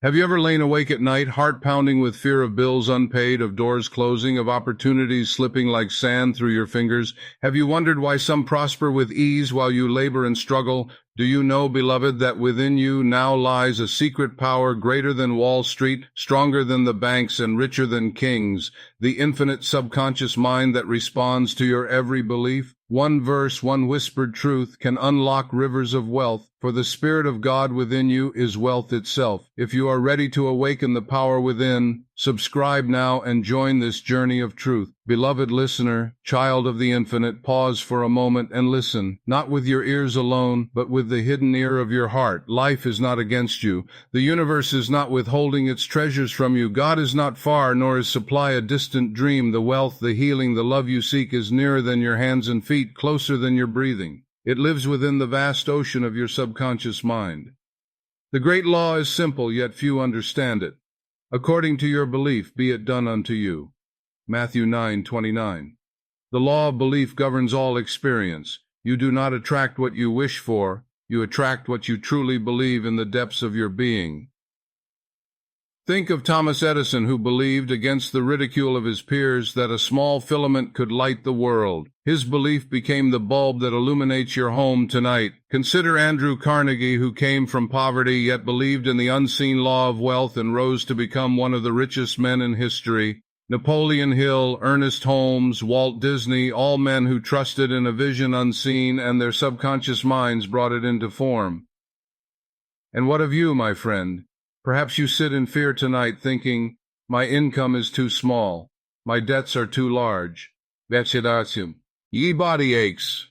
Have you ever lain awake at night, heart pounding with fear of bills unpaid, of doors closing, of opportunities slipping like sand through your fingers? Have you wondered why some prosper with ease while you labor and struggle? Do you know, beloved, that within you now lies a secret power greater than Wall Street, stronger than the banks, and richer than kings, the infinite subconscious mind that responds to your every belief? One verse, one whispered truth can unlock rivers of wealth, for the Spirit of God within you is wealth itself. If you are ready to awaken the power within, subscribe now and join this journey of truth. Beloved listener, child of the infinite, pause for a moment and listen, not with your ears alone, but with the hidden ear of your heart. Life is not against you. The universe is not withholding its treasures from you. God is not far, nor is supply a distant dream. The wealth, the healing, the love you seek is nearer than your hands and feet, closer than your breathing. It lives within the vast ocean of your subconscious mind. The great law is simple, yet few understand it. According to your belief, be it done unto you. Matthew 9:29. The law of belief governs all experience. You do not attract what you wish for, you attract what you truly believe in the depths of your being. Think of Thomas Edison, who believed, against the ridicule of his peers, that a small filament could light the world. His belief became the bulb that illuminates your home tonight. Consider Andrew Carnegie, who came from poverty yet believed in the unseen law of wealth and rose to become one of the richest men in history. Napoleon Hill, Ernest Holmes, Walt Disney, all men who trusted in a vision unseen, and their subconscious minds brought it into form. And what of you, my friend? Perhaps you sit in fear tonight thinking, my income is too small, my debts are too large. Ye body aches.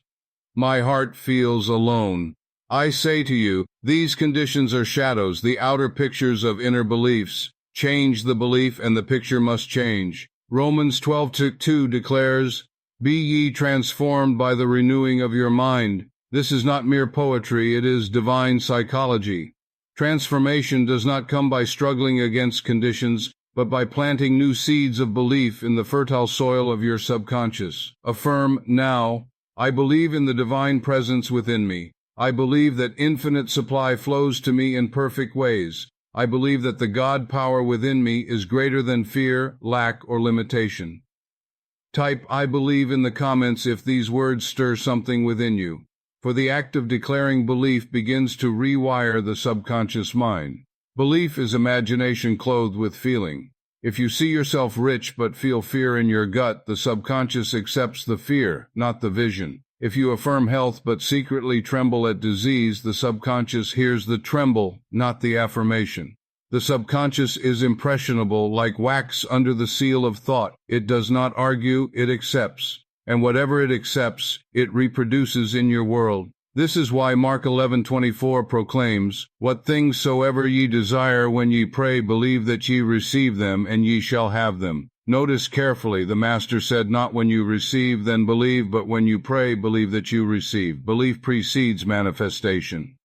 My heart feels alone. I say to you, these conditions are shadows, the outer pictures of inner beliefs. Change the belief and the picture must change. Romans 12:2 declares, Be ye transformed by the renewing of your mind. This is not mere poetry, it is divine psychology. Transformation does not come by struggling against conditions, but by planting new seeds of belief in the fertile soil of your subconscious. Affirm now, I believe in the divine presence within me. I believe that infinite supply flows to me in perfect ways. I believe that the God power within me is greater than fear, lack, or limitation. Type I believe in the comments if these words stir something within you. For the act of declaring belief begins to rewire the subconscious mind. Belief is imagination clothed with feeling. If you see yourself rich but feel fear in your gut, the subconscious accepts the fear, not the vision. If you affirm health but secretly tremble at disease, the subconscious hears the tremble, not the affirmation. The subconscious is impressionable, like wax under the seal of thought. It does not argue, it accepts. And whatever it accepts, it reproduces in your world. This is why Mark 11:24 proclaims, What things soever ye desire when ye pray, believe that ye receive them, and ye shall have them. Notice carefully, the Master said, not when you receive, then believe, but when you pray, believe that you receive. Belief precedes manifestation.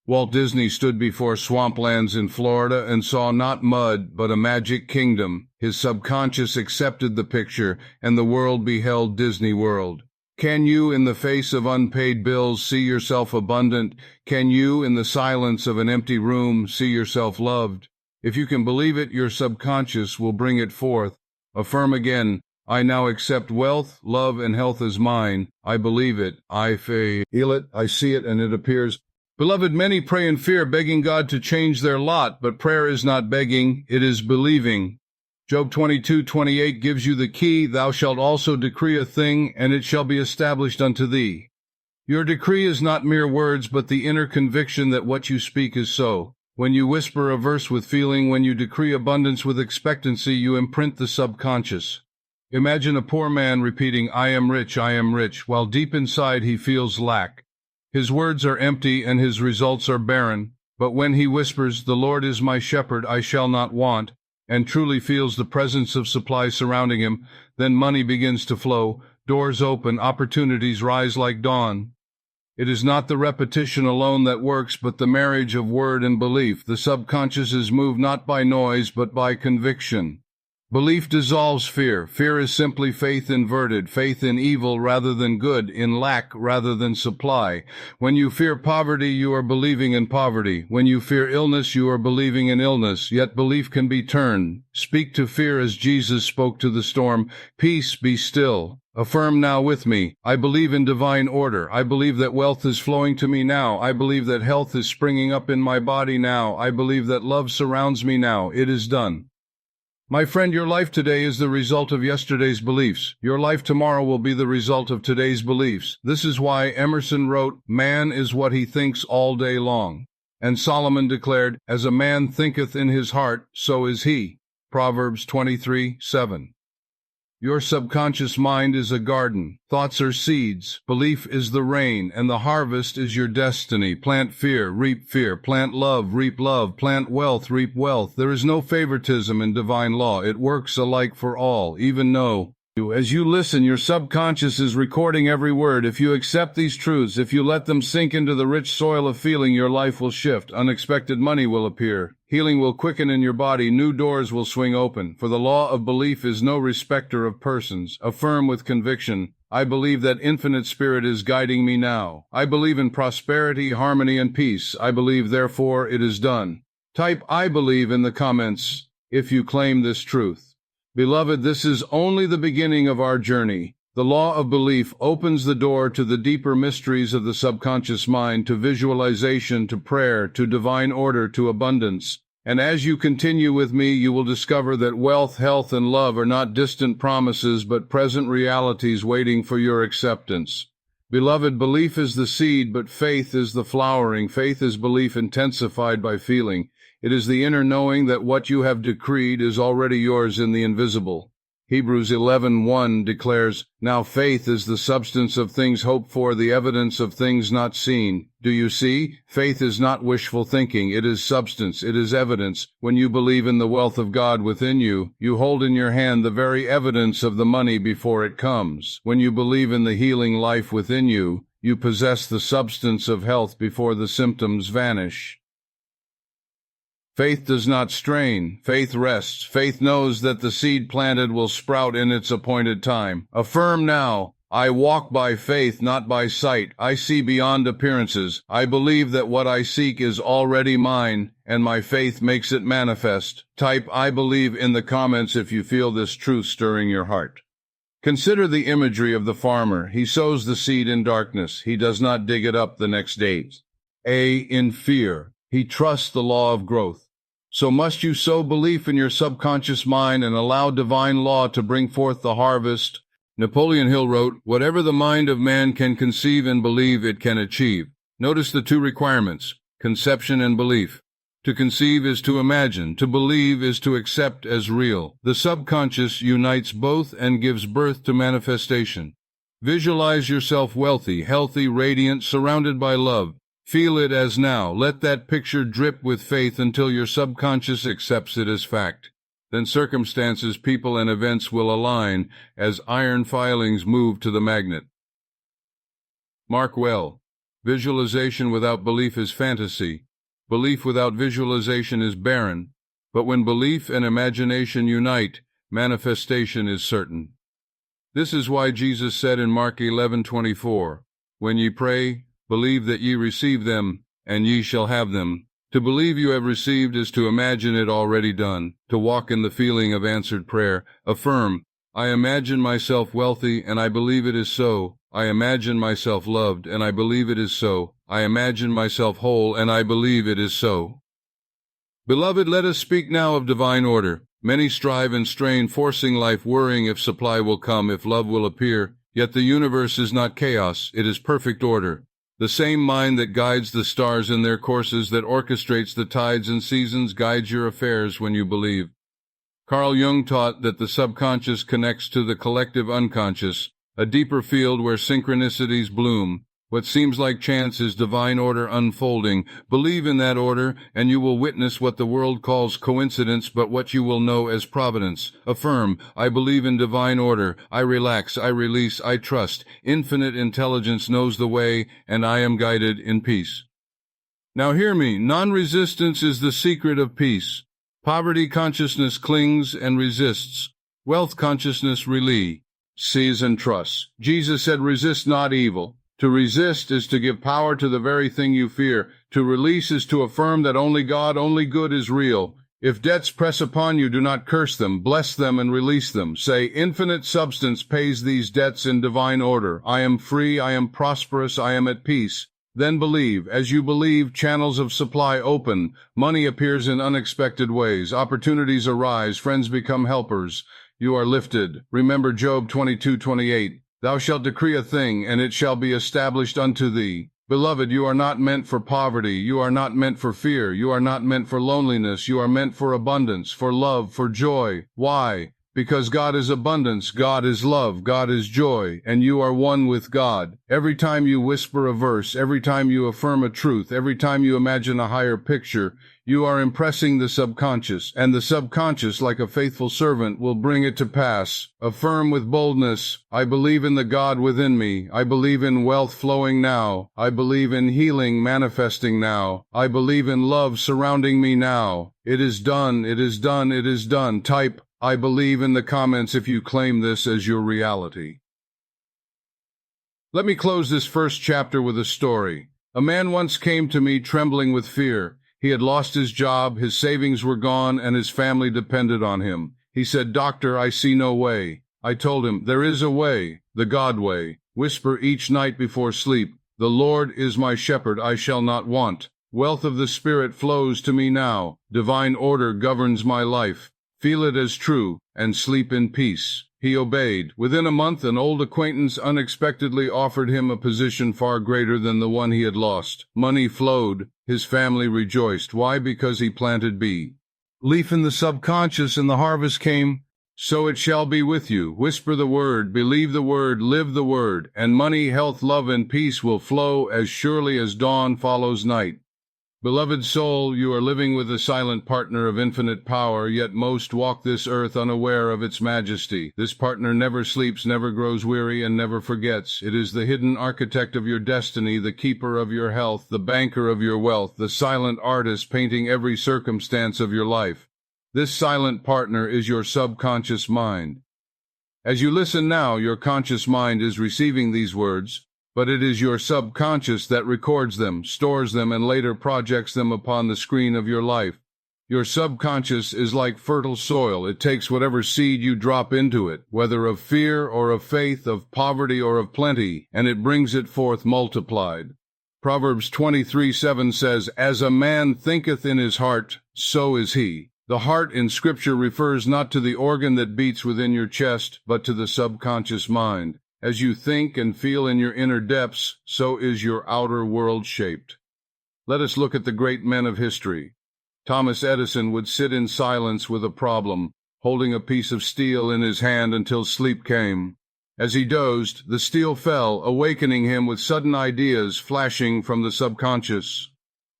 Walt Disney stood before swamplands in Florida and saw not mud, but a magic kingdom. His subconscious accepted the picture, and the world beheld Disney World. Can you, in the face of unpaid bills, see yourself abundant? Can you, in the silence of an empty room, see yourself loved? If you can believe it, your subconscious will bring it forth. Affirm again, I now accept wealth, love, and health as mine. I believe it. I feel it. I see it, and it appears. Beloved, many pray in fear, begging God to change their lot, but prayer is not begging, it is believing. Job 22:28 gives you the key, thou shalt also decree a thing, and it shall be established unto thee. Your decree is not mere words, but the inner conviction that what you speak is so. When you whisper a verse with feeling, when you decree abundance with expectancy, you imprint the subconscious. Imagine a poor man repeating, I am rich, while deep inside he feels lack. His words are empty and his results are barren, but when he whispers, the Lord is my shepherd, I shall not want, and truly feels the presence of supply surrounding him, then money begins to flow, doors open, opportunities rise like dawn. It is not the repetition alone that works, but the marriage of word and belief. The subconscious is moved not by noise, but by conviction. Belief dissolves fear. Fear is simply faith inverted, faith in evil rather than good, in lack rather than supply. When you fear poverty, you are believing in poverty. When you fear illness, you are believing in illness. Yet belief can be turned. Speak to fear as Jesus spoke to the storm. Peace, be still. Affirm now with me. I believe in divine order. I believe that wealth is flowing to me now. I believe that health is springing up in my body now. I believe that love surrounds me now. It is done. My friend, your life today is the result of yesterday's beliefs. Your life tomorrow will be the result of today's beliefs. This is why Emerson wrote, "Man is what he thinks all day long." And Solomon declared, "As a man thinketh in his heart, so is he." Proverbs 23:7. Your subconscious mind is a garden. Thoughts are seeds. Belief is the rain, and the harvest is your destiny. Plant fear, reap fear. Plant love, reap love. Plant wealth, reap wealth. There is no favoritism in divine law. It works alike for all, even though as you listen, your subconscious is recording every word. If you accept these truths, if you let them sink into the rich soil of feeling, your life will shift. Unexpected money will appear. Healing will quicken in your body. New doors will swing open. For the law of belief is no respecter of persons. Affirm with conviction, I believe that infinite spirit is guiding me now. I believe in prosperity, harmony, and peace. I believe, therefore, it is done. Type I believe in the comments if you claim this truth. Beloved, this is only the beginning of our journey. The law of belief opens the door to the deeper mysteries of the subconscious mind, to visualization, to prayer, to divine order, to abundance. And as you continue with me, you will discover that wealth, health, and love are not distant promises, but present realities waiting for your acceptance. Beloved, belief is the seed, but faith is the flowering. Faith is belief intensified by feeling. It is the inner knowing that what you have decreed is already yours in the invisible. Hebrews 11:1 declares, Now faith is the substance of things hoped for, the evidence of things not seen. Do you see? Faith is not wishful thinking. It is substance. It is evidence. When you believe in the wealth of God within you, you hold in your hand the very evidence of the money before it comes. When you believe in the healing life within you, you possess the substance of health before the symptoms vanish. Faith does not strain. Faith rests. Faith knows that the seed planted will sprout in its appointed time. Affirm now, I walk by faith, not by sight. I see beyond appearances. I believe that what I seek is already mine, and my faith makes it manifest. Type I believe in the comments if you feel this truth stirring your heart. Consider the imagery of the farmer. He sows the seed in darkness. He does not dig it up the next day. In fear. He trusts the law of growth. So must you sow belief in your subconscious mind and allow divine law to bring forth the harvest. Napoleon Hill wrote, Whatever the mind of man can conceive and believe, it can achieve. Notice the two requirements, conception and belief. To conceive is to imagine. To believe is to accept as real. The subconscious unites both and gives birth to manifestation. Visualize yourself wealthy, healthy, radiant, surrounded by love. Feel it as now. Let that picture drip with faith until your subconscious accepts it as fact. Then circumstances, people, and events will align as iron filings move to the magnet. Mark well, visualization without belief is fantasy. Belief without visualization is barren. But when belief and imagination unite, manifestation is certain. This is why Jesus said in Mark 11:24, When ye pray, believe that ye receive them, and ye shall have them. To believe you have received is to imagine it already done, to walk in the feeling of answered prayer. Affirm, I imagine myself wealthy, and I believe it is so. I imagine myself loved, and I believe it is so. I imagine myself whole, and I believe it is so. Beloved, let us speak now of divine order. Many strive and strain, forcing life, worrying if supply will come, if love will appear. Yet the universe is not chaos, it is perfect order. The same mind that guides the stars in their courses, that orchestrates the tides and seasons, guides your affairs when you believe. Carl Jung taught that the subconscious connects to the collective unconscious, a deeper field where synchronicities bloom. What seems like chance is divine order unfolding. Believe in that order, and you will witness what the world calls coincidence, but what you will know as providence. Affirm, I believe in divine order. I relax, I release, I trust. Infinite intelligence knows the way, and I am guided in peace. Now hear me. Non-resistance is the secret of peace. Poverty consciousness clings and resists. Wealth consciousness sees and trusts. Jesus said, resist not evil. To resist is to give power to the very thing you fear. To release is to affirm that only God, only good is real. If debts press upon you, do not curse them, bless them and release them. Say, infinite substance pays these debts in divine order. I am free, I am prosperous, I am at peace. Then believe. As you believe, channels of supply open. Money appears in unexpected ways. Opportunities arise. Friends become helpers. You are lifted. Remember Job 22:28. Thou shalt decree a thing, and it shall be established unto thee. Beloved, you are not meant for poverty. You are not meant for fear. You are not meant for loneliness. You are meant for abundance, for love, for joy. Why? Because God is abundance, God is love, God is joy, and you are one with God. Every time you whisper a verse, every time you affirm a truth, every time you imagine a higher picture, you are impressing the subconscious, and the subconscious, like a faithful servant, will bring it to pass. Affirm with boldness, I believe in the God within me. I believe in wealth flowing now. I believe in healing manifesting now. I believe in love surrounding me now. It is done, it is done, it is done. Type, I believe in the comments if you claim this as your reality. Let me close this first chapter with a story. A man once came to me trembling with fear. He had lost his job, his savings were gone, and his family depended on him. He said, Doctor, I see no way. I told him, there is a way, the God way. Whisper each night before sleep, the Lord is my shepherd, I shall not want. Wealth of the Spirit flows to me now. Divine order governs my life. Feel it as true, and sleep in peace. He obeyed. Within a month, an old acquaintance unexpectedly offered him a position far greater than the one he had lost. Money flowed. His family rejoiced. Why? Because he planted belief in the subconscious, and the harvest came. So it shall be with you. Whisper the word, believe the word, live the word, and money, health, love, and peace will flow as surely as dawn follows night. Beloved soul, you are living with a silent partner of infinite power, yet most walk this earth unaware of its majesty. This partner never sleeps, never grows weary, and never forgets. It is the hidden architect of your destiny, the keeper of your health, the banker of your wealth, the silent artist painting every circumstance of your life. This silent partner is your subconscious mind. As you listen now, your conscious mind is receiving these words, but it is your subconscious that records them, stores them, and later projects them upon the screen of your life. Your subconscious is like fertile soil. It takes whatever seed you drop into it, whether of fear or of faith, of poverty or of plenty, and it brings it forth multiplied. Proverbs 23:7 says, As a man thinketh in his heart, so is he. The heart in Scripture refers not to the organ that beats within your chest, but to the subconscious mind. As you think and feel in your inner depths, so is your outer world shaped. Let us look at the great men of history. Thomas Edison would sit in silence with a problem, holding a piece of steel in his hand until sleep came. As he dozed, the steel fell, awakening him with sudden ideas flashing from the subconscious.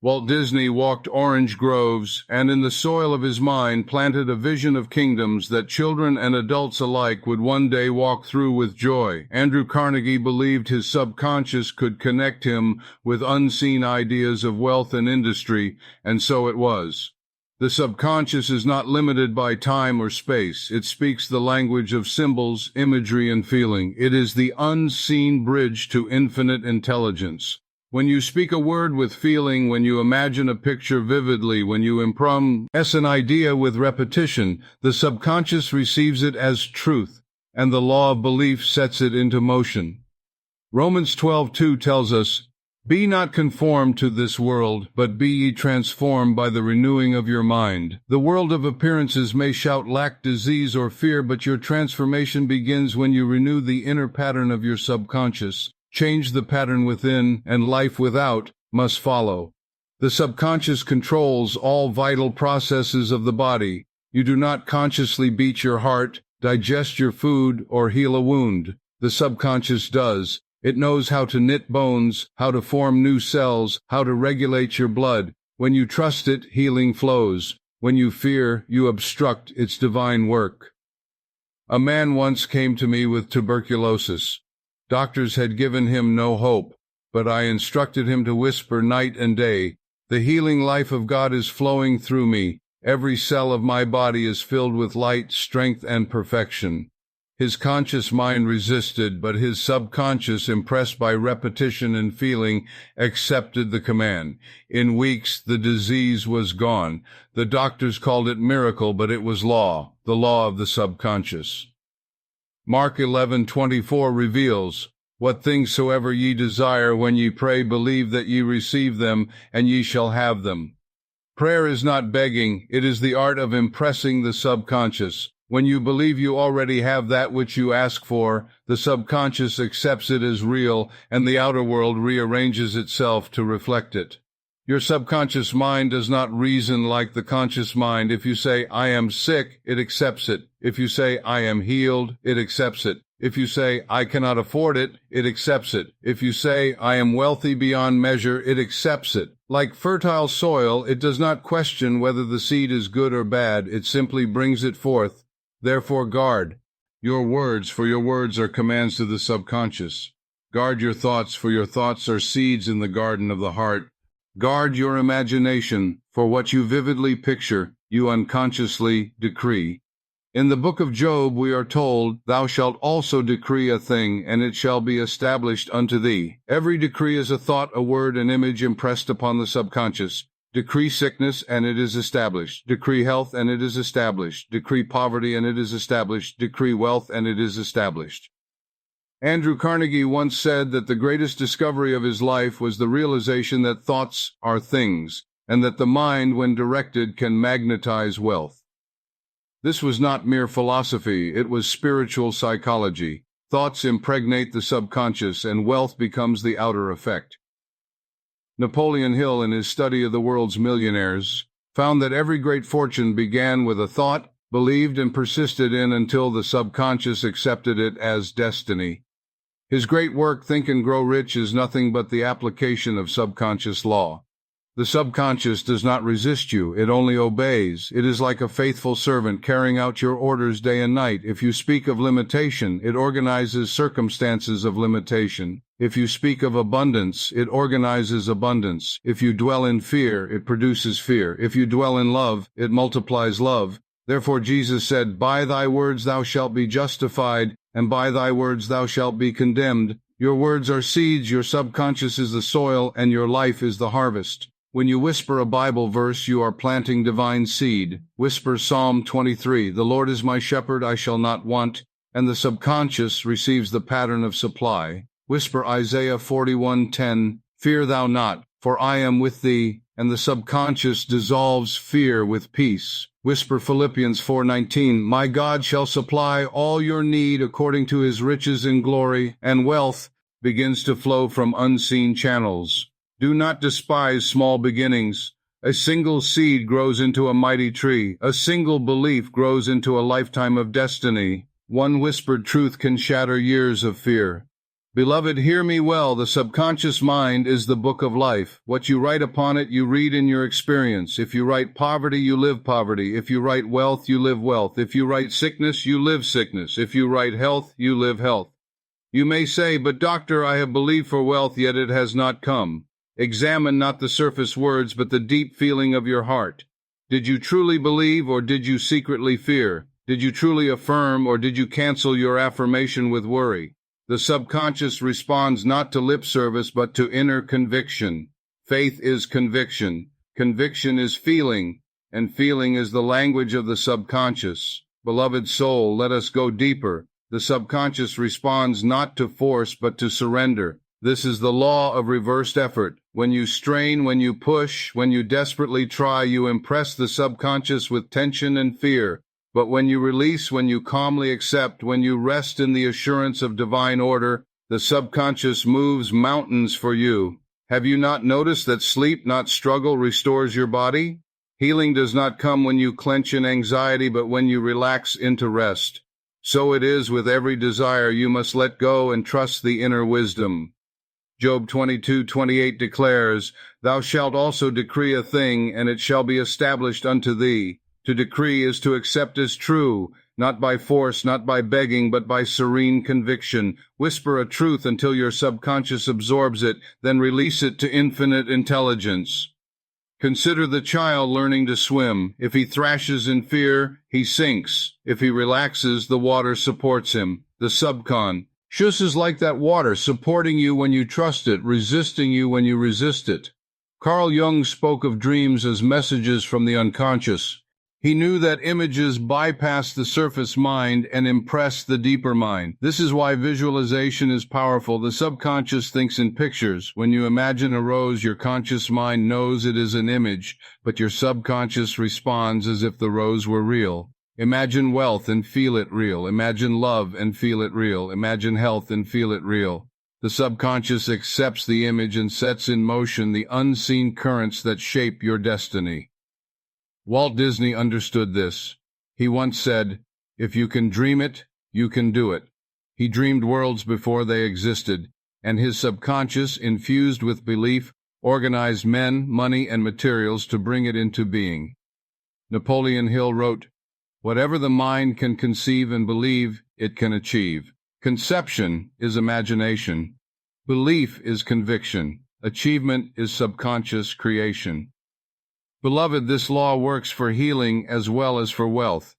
Walt Disney walked orange groves, and in the soil of his mind planted a vision of kingdoms that children and adults alike would one day walk through with joy. Andrew Carnegie believed his subconscious could connect him with unseen ideas of wealth and industry, and so it was. The subconscious is not limited by time or space. It speaks the language of symbols, imagery, and feeling. It is the unseen bridge to infinite intelligence. When you speak a word with feeling, when you imagine a picture vividly, when you impress an idea with repetition, the subconscious receives it as truth, and the law of belief sets it into motion. Romans 12:2 tells us, Be not conformed to this world, but be ye transformed by the renewing of your mind. The world of appearances may shout lack, disease, or fear, but your transformation begins when you renew the inner pattern of your subconscious. Change the pattern within, and life without must follow. The subconscious controls all vital processes of the body. You do not consciously beat your heart, digest your food, or heal a wound. The subconscious does. It knows how to knit bones, how to form new cells, how to regulate your blood. When you trust it, healing flows. When you fear, you obstruct its divine work. A man once came to me with tuberculosis. Doctors had given him no hope, but I instructed him to whisper night and day, The healing life of God is flowing through me. Every cell of my body is filled with light, strength, and perfection. His conscious mind resisted, but his subconscious, impressed by repetition and feeling, accepted the command. In weeks, the disease was gone. The doctors called it miracle, but it was law, the law of the subconscious. Mark 11:24 reveals, "What things soever ye desire when ye pray, believe that ye receive them, and ye shall have them." Prayer is not begging, it is the art of impressing the subconscious. When you believe you already have that which you ask for, the subconscious accepts it as real, and the outer world rearranges itself to reflect it. Your subconscious mind does not reason like the conscious mind. If you say, "I am sick," it accepts it. If you say, "I am healed," it accepts it. If you say, "I cannot afford it," it accepts it. If you say, "I am wealthy beyond measure," it accepts it. Like fertile soil, it does not question whether the seed is good or bad. It simply brings it forth. Therefore guard your words, for your words are commands to the subconscious. Guard your thoughts, for your thoughts are seeds in the garden of the heart. Guard your imagination, for what you vividly picture, you unconsciously decree. In the book of Job we are told, "Thou shalt also decree a thing, and it shall be established unto thee." Every decree is a thought, a word, an image impressed upon the subconscious. Decree sickness, and it is established. Decree health, and it is established. Decree poverty, and it is established. Decree wealth, and it is established. Andrew Carnegie once said that the greatest discovery of his life was the realization that thoughts are things, and that the mind, when directed, can magnetize wealth. This was not mere philosophy, it was spiritual psychology. Thoughts impregnate the subconscious, and wealth becomes the outer effect. Napoleon Hill, in his study of the world's millionaires, found that every great fortune began with a thought, believed and persisted in until the subconscious accepted it as destiny. His great work, Think and Grow Rich, is nothing but the application of subconscious law. The subconscious does not resist you, it only obeys. It is like a faithful servant carrying out your orders day and night. If you speak of limitation, it organizes circumstances of limitation. If you speak of abundance, it organizes abundance. If you dwell in fear, it produces fear. If you dwell in love, it multiplies love. Therefore Jesus said, "By thy words thou shalt be justified, and by thy words thou shalt be condemned." Your words are seeds, your subconscious is the soil, and your life is the harvest. When you whisper a Bible verse, you are planting divine seed. Whisper Psalm 23, "The Lord is my shepherd, I shall not want," and the subconscious receives the pattern of supply. Whisper Isaiah 41:10, "Fear thou not, for I am with thee," and the subconscious dissolves fear with peace. Whisper Philippians 4:19, "My God shall supply all your need according to his riches in glory," and wealth begins to flow from unseen channels. Do not despise small beginnings. A single seed grows into a mighty tree. A single belief grows into a lifetime of destiny. One whispered truth can shatter years of fear. Beloved, hear me well. The subconscious mind is the book of life. What you write upon it, you read in your experience. If you write poverty, you live poverty. If you write wealth, you live wealth. If you write sickness, you live sickness. If you write health, you live health. You may say, "But doctor, I have believed for wealth, yet it has not come." Examine not the surface words, but the deep feeling of your heart. Did you truly believe, or did you secretly fear? Did you truly affirm, or did you cancel your affirmation with worry? The subconscious responds not to lip service, but to inner conviction. Faith is conviction. Conviction is feeling, and feeling is the language of the subconscious. Beloved soul, let us go deeper. The subconscious responds not to force, but to surrender. This is the law of reversed effort. When you strain, when you push, when you desperately try, you impress the subconscious with tension and fear. But when you release, when you calmly accept, when you rest in the assurance of divine order, the subconscious moves mountains for you. Have you not noticed that sleep, not struggle, restores your body? Healing does not come when you clench in anxiety, but when you relax into rest. So it is with every desire. You must let go and trust the inner wisdom. Job 22:28 declares, "Thou shalt also decree a thing, and it shall be established unto thee." To decree is to accept as true, not by force, not by begging, but by serene conviction. Whisper a truth until your subconscious absorbs it, then release it to infinite intelligence. Consider the child learning to swim. If he thrashes in fear, he sinks. If he relaxes, the water supports him. The subconscious is like that water, supporting you when you trust it, resisting you when you resist it. Carl Jung spoke of dreams as messages from the unconscious. He knew that images bypass the surface mind and impress the deeper mind. This is why visualization is powerful. The subconscious thinks in pictures. When you imagine a rose, your conscious mind knows it is an image, but your subconscious responds as if the rose were real. Imagine wealth and feel it real. Imagine love and feel it real. Imagine health and feel it real. The subconscious accepts the image and sets in motion the unseen currents that shape your destiny. Walt Disney understood this. He once said, "If you can dream it, you can do it." He dreamed worlds before they existed, and his subconscious, infused with belief, organized men, money, and materials to bring it into being. Napoleon Hill wrote, "Whatever the mind can conceive and believe, it can achieve." Conception is imagination. Belief is conviction. Achievement is subconscious creation. Beloved, this law works for healing as well as for wealth.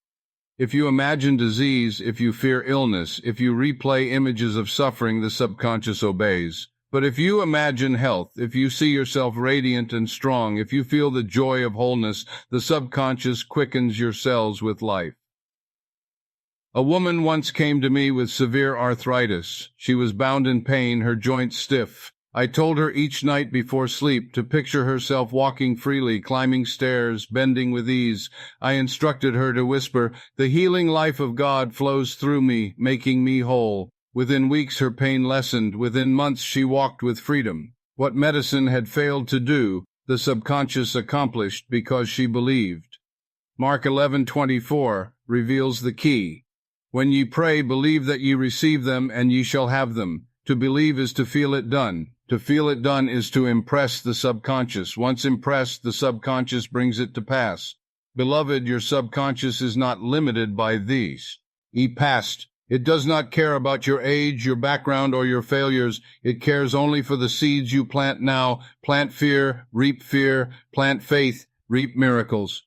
If you imagine disease, if you fear illness, if you replay images of suffering, the subconscious obeys. But if you imagine health, if you see yourself radiant and strong, if you feel the joy of wholeness, the subconscious quickens your cells with life. A woman once came to me with severe arthritis. She was bound in pain, her joints stiff. I told her each night before sleep to picture herself walking freely, climbing stairs, bending with ease. I instructed her to whisper, "The healing life of God flows through me, making me whole." Within weeks her pain lessened. Within months she walked with freedom. What medicine had failed to do, the subconscious accomplished because she believed. Mark 11:24 reveals the key. "When ye pray, believe that ye receive them, and ye shall have them." To believe is to feel it done. To feel it done is to impress the subconscious. Once impressed, the subconscious brings it to pass. Beloved, your subconscious is not limited by these. Past. It does not care about your age, your background, or your failures. It cares only for the seeds you plant now. Plant fear, reap fear. Plant faith, reap miracles.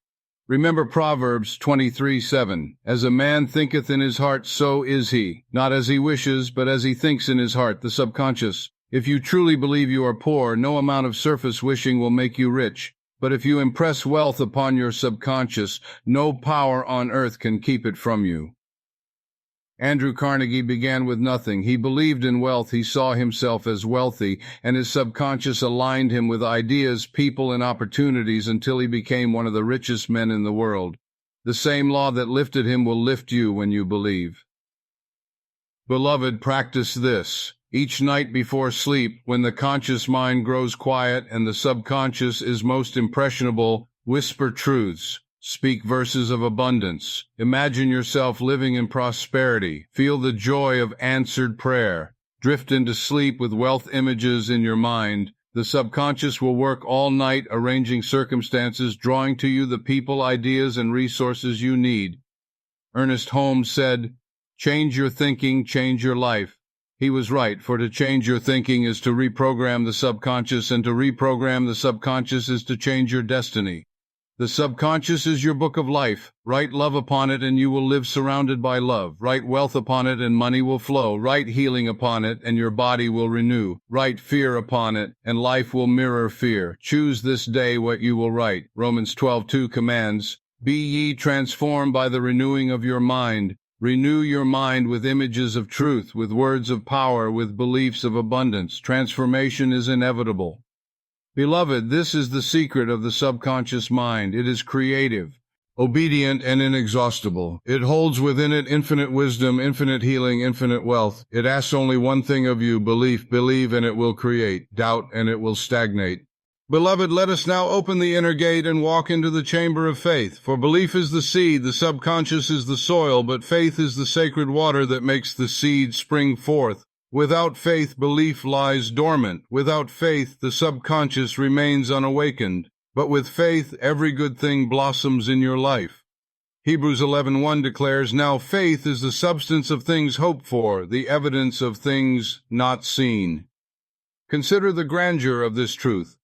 Remember Proverbs 23:7. As a man thinketh in his heart, so is he. Not as he wishes, but as he thinks in his heart, the subconscious. If you truly believe you are poor, no amount of surface wishing will make you rich. But if you impress wealth upon your subconscious, no power on earth can keep it from you. Andrew Carnegie began with nothing. He believed in wealth. He saw himself as wealthy, and his subconscious aligned him with ideas, people, and opportunities until he became one of the richest men in the world. The same law that lifted him will lift you when you believe. Beloved, practice this. Each night before sleep, when the conscious mind grows quiet and the subconscious is most impressionable, whisper truths. Speak verses of abundance. Imagine yourself living in prosperity. Feel the joy of answered prayer. Drift into sleep with wealth images in your mind. The subconscious will work all night arranging circumstances, drawing to you the people, ideas, and resources you need. Ernest Holmes said, "Change your thinking, change your life." He was right, for to change your thinking is to reprogram the subconscious, and to reprogram the subconscious is to change your destiny. The subconscious is your book of life. Write love upon it, and you will live surrounded by love. Write wealth upon it, and money will flow. Write healing upon it, and your body will renew. Write fear upon it, and life will mirror fear. Choose this day what you will write. Romans 12:2 commands, "Be ye transformed by the renewing of your mind." Renew your mind with images of truth, with words of power, with beliefs of abundance. Transformation is inevitable. Beloved, this is the secret of the subconscious mind. It is creative, obedient, and inexhaustible. It holds within it infinite wisdom, infinite healing, infinite wealth. It asks only one thing of you: belief. Believe, and it will create. Doubt, and it will stagnate. Beloved, let us now open the inner gate and walk into the chamber of faith. For belief is the seed, the subconscious is the soil, but faith is the sacred water that makes the seed spring forth. Without faith, belief lies dormant. Without faith, the subconscious remains unawakened. But with faith, every good thing blossoms in your life. Hebrews 11:1 declares, "Now faith is the substance of things hoped for, the evidence of things not seen." Consider the grandeur of this truth.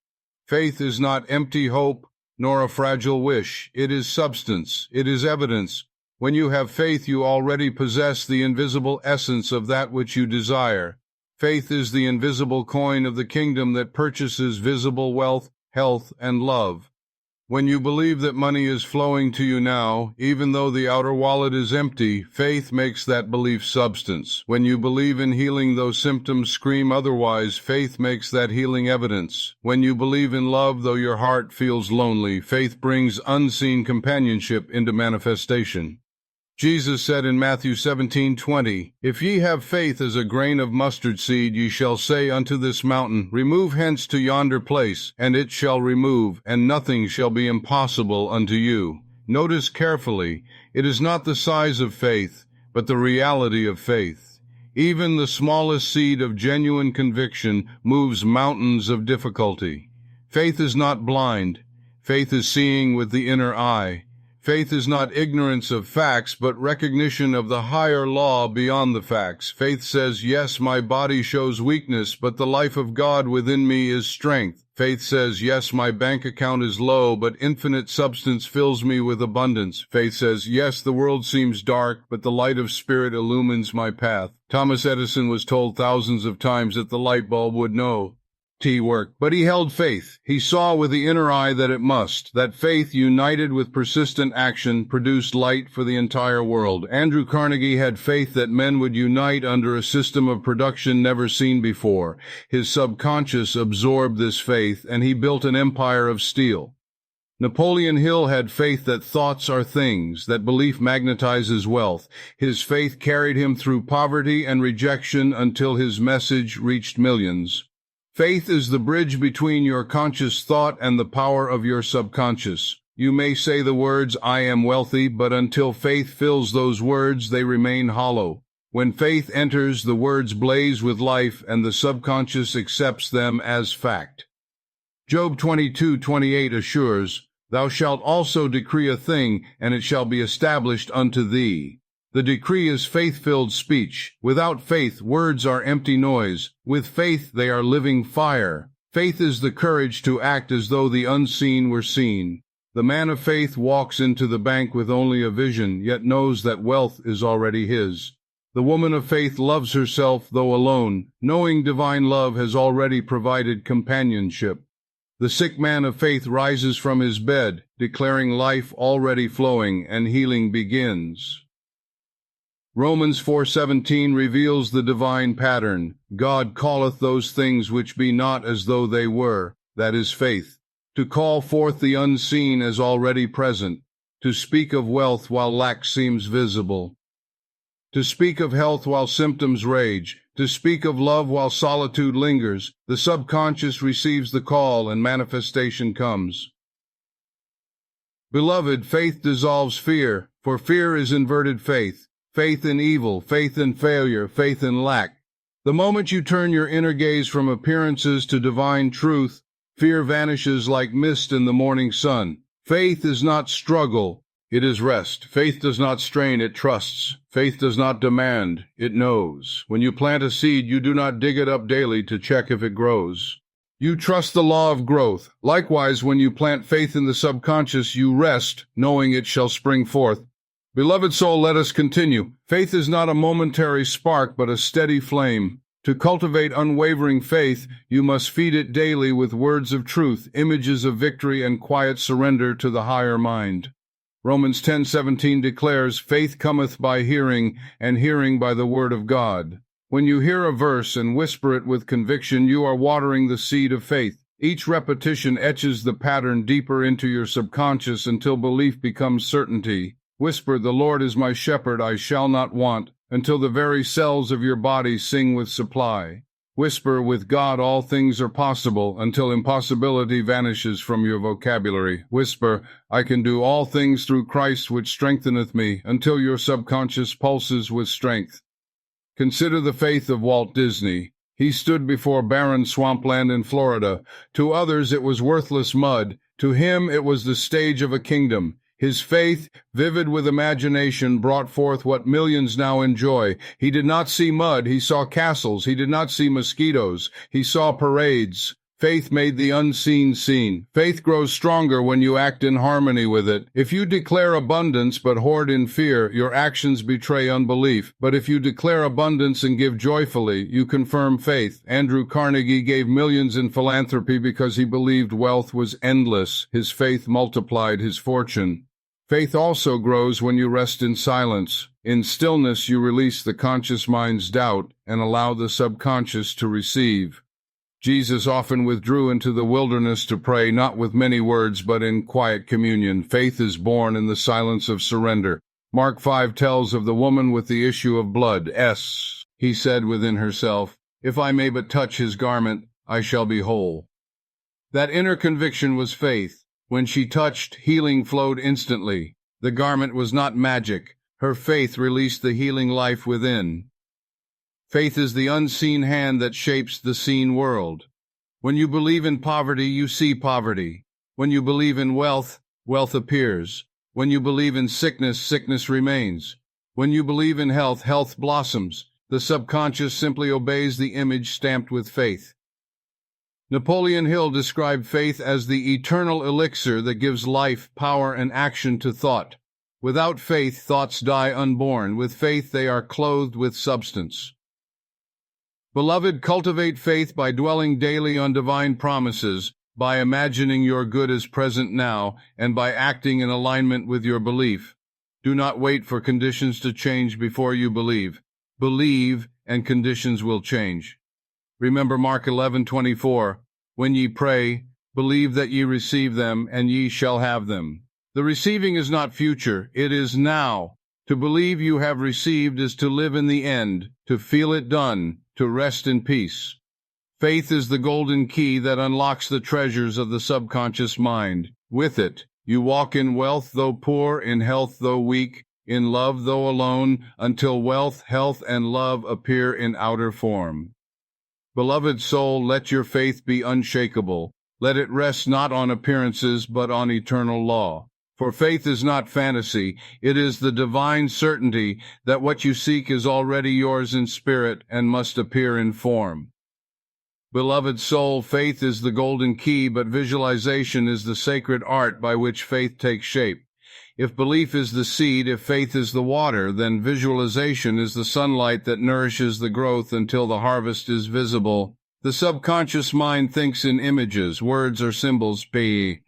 Faith is not empty hope, nor a fragile wish. It is substance. It is evidence. When you have faith, you already possess the invisible essence of that which you desire. Faith is the invisible coin of the kingdom that purchases visible wealth, health, and love. When you believe that money is flowing to you now, even though the outer wallet is empty, faith makes that belief substance. When you believe in healing though symptoms scream otherwise, faith makes that healing evidence. When you believe in love though your heart feels lonely, faith brings unseen companionship into manifestation. Jesus said in Matthew 17:20, "If ye have faith as a grain of mustard seed, ye shall say unto this mountain, Remove hence to yonder place, and it shall remove, and nothing shall be impossible unto you." Notice carefully, it is not the size of faith, but the reality of faith. Even the smallest seed of genuine conviction moves mountains of difficulty. Faith is not blind. Faith is seeing with the inner eye. Faith is not ignorance of facts, but recognition of the higher law beyond the facts. Faith says, yes, my body shows weakness, but the life of God within me is strength. Faith says, yes, my bank account is low, but infinite substance fills me with abundance. Faith says, yes, the world seems dark, but the light of Spirit illumines my path. Thomas Edison was told thousands of times that the light bulb would know work, but he held faith. He saw with the inner eye that it must. That faith, united with persistent action, produced light for the entire world. Andrew Carnegie had faith that men would unite under a system of production never seen before. His subconscious absorbed this faith, and he built an empire of steel. Napoleon Hill had faith that thoughts are things, that belief magnetizes wealth. His faith carried him through poverty and rejection until his message reached millions. Faith is the bridge between your conscious thought and the power of your subconscious. You may say the words, I am wealthy, but until faith fills those words, they remain hollow. When faith enters, the words blaze with life, and the subconscious accepts them as fact. Job 22:28 assures, Thou shalt also decree a thing, and it shall be established unto thee. The decree is faith-filled speech. Without faith, words are empty noise. With faith, they are living fire. Faith is the courage to act as though the unseen were seen. The man of faith walks into the bank with only a vision, yet knows that wealth is already his. The woman of faith loves herself, though alone, knowing divine love has already provided companionship. The sick man of faith rises from his bed, declaring life already flowing, and healing begins. Romans 4:17 reveals the divine pattern. God calleth those things which be not as though they were. That is faith. To call forth the unseen as already present. To speak of wealth while lack seems visible. To speak of health while symptoms rage. To speak of love while solitude lingers. The subconscious receives the call and manifestation comes. Beloved, faith dissolves fear, for fear is inverted faith. Faith in evil, faith in failure, faith in lack. The moment you turn your inner gaze from appearances to divine truth, fear vanishes like mist in the morning sun. Faith is not struggle, it is rest. Faith does not strain, it trusts. Faith does not demand, it knows. When you plant a seed, you do not dig it up daily to check if it grows. You trust the law of growth. Likewise, when you plant faith in the subconscious, you rest, knowing it shall spring forth. Beloved soul, let us continue. Faith is not a momentary spark, but a steady flame. To cultivate unwavering faith, you must feed it daily with words of truth, images of victory, and quiet surrender to the higher mind. Romans 10:17 declares, Faith cometh by hearing, and hearing by the word of God. When you hear a verse and whisper it with conviction, you are watering the seed of faith. Each repetition etches the pattern deeper into your subconscious until belief becomes certainty. Whisper, the Lord is my shepherd, I shall not want, until the very cells of your body sing with supply. Whisper, with God all things are possible, until impossibility vanishes from your vocabulary. Whisper, I can do all things through Christ which strengtheneth me, until your subconscious pulses with strength. Consider the faith of Walt Disney. He stood before barren swampland in Florida. To others it was worthless mud. To him it was the stage of a kingdom. His faith, vivid with imagination, brought forth what millions now enjoy. He did not see mud, he saw castles. He did not see mosquitoes, he saw parades. Faith made the unseen seen. Faith grows stronger when you act in harmony with it. If you declare abundance but hoard in fear, your actions betray unbelief. But if you declare abundance and give joyfully, you confirm faith. Andrew Carnegie gave millions in philanthropy because he believed wealth was endless. His faith multiplied his fortune. Faith also grows when you rest in silence. In stillness, you release the conscious mind's doubt and allow the subconscious to receive. Jesus often withdrew into the wilderness to pray, not with many words, but in quiet communion. Faith is born in the silence of surrender. Mark 5 tells of the woman with the issue of blood. He said within herself, "If I may but touch his garment, I shall be whole." That inner conviction was faith. When she touched, healing flowed instantly. The garment was not magic. Her faith released the healing life within. Faith is the unseen hand that shapes the seen world. When you believe in poverty, you see poverty. When you believe in wealth, wealth appears. When you believe in sickness, sickness remains. When you believe in health, health blossoms. The subconscious simply obeys the image stamped with faith. Napoleon Hill described faith as the eternal elixir that gives life, power, and action to thought. Without faith, thoughts die unborn. With faith, they are clothed with substance. Beloved, cultivate faith by dwelling daily on divine promises, by imagining your good as present now, and by acting in alignment with your belief. Do not wait for conditions to change before you believe. Believe, and conditions will change. Remember Mark 11:24, "When ye pray, believe that ye receive them, and ye shall have them." The receiving is not future, it is now. To believe you have received is to live in the end, to feel it done, to rest in peace. Faith is the golden key that unlocks the treasures of the subconscious mind. With it, you walk in wealth though poor, in health though weak, in love though alone, until wealth, health, and love appear in outer form. Beloved soul, let your faith be unshakable. Let it rest not on appearances, but on eternal law. For faith is not fantasy, it is the divine certainty that what you seek is already yours in spirit and must appear in form. Beloved soul, faith is the golden key, but visualization is the sacred art by which faith takes shape. If belief is the seed, if faith is the water, then visualization is the sunlight that nourishes the growth until the harvest is visible. The subconscious mind thinks in images, words or symbols,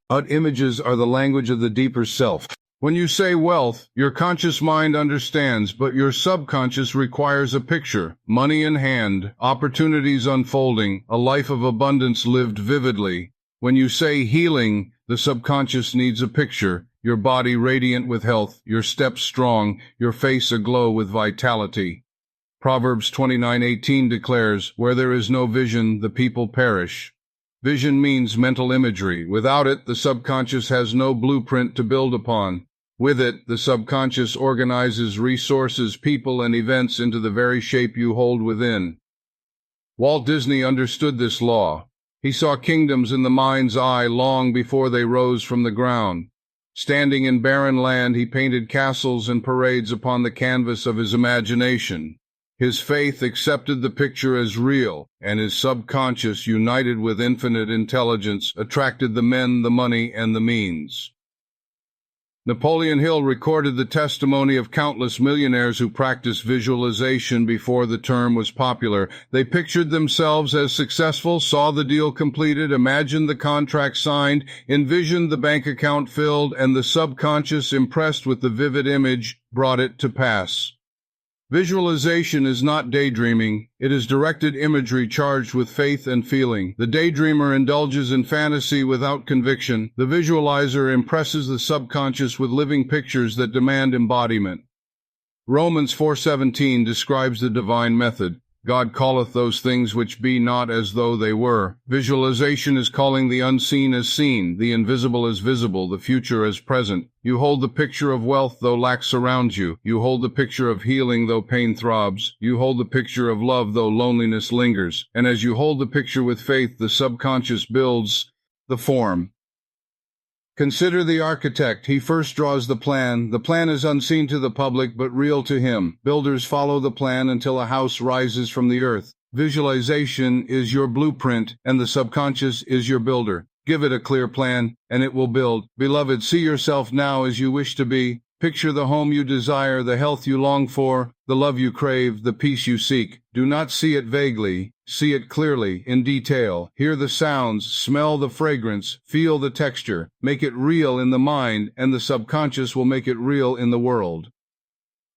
but images are the language of the deeper self. When you say wealth, your conscious mind understands, but your subconscious requires a picture, money in hand, opportunities unfolding, a life of abundance lived vividly. When you say healing, the subconscious needs a picture, your body radiant with health, your steps strong, your face aglow with vitality. Proverbs 29:18 declares, "Where there is no vision, the people perish." Vision means mental imagery. Without it, the subconscious has no blueprint to build upon. With it, the subconscious organizes resources, people, and events into the very shape you hold within. Walt Disney understood this law. He saw kingdoms in the mind's eye long before they rose from the ground. Standing in barren land, he painted castles and parades upon the canvas of his imagination. His faith accepted the picture as real, and his subconscious, united with infinite intelligence, attracted the men, the money, and the means. Napoleon Hill recorded the testimony of countless millionaires who practiced visualization before the term was popular. They pictured themselves as successful, saw the deal completed, imagined the contract signed, envisioned the bank account filled, and the subconscious, impressed with the vivid image, brought it to pass. Visualization is not daydreaming. It is directed imagery charged with faith and feeling. The daydreamer indulges in fantasy without conviction. The visualizer impresses the subconscious with living pictures that demand embodiment. Romans 4:17 describes the divine method. God calleth those things which be not as though they were. Visualization is calling the unseen as seen, the invisible as visible, the future as present. You hold the picture of wealth though lack surrounds you. You hold the picture of healing though pain throbs. You hold the picture of love though loneliness lingers. And as you hold the picture with faith, the subconscious builds the form. Consider the architect. He first draws the plan. The plan is unseen to the public, but real to him. Builders follow the plan until a house rises from the earth. Visualization is your blueprint, and the subconscious is your builder. Give it a clear plan, and it will build. Beloved, see yourself now as you wish to be. Picture the home you desire, the health you long for, the love you crave, the peace you seek. Do not see it vaguely. See it clearly, in detail. Hear the sounds, smell the fragrance, feel the texture. Make it real in the mind, and the subconscious will make it real in the world.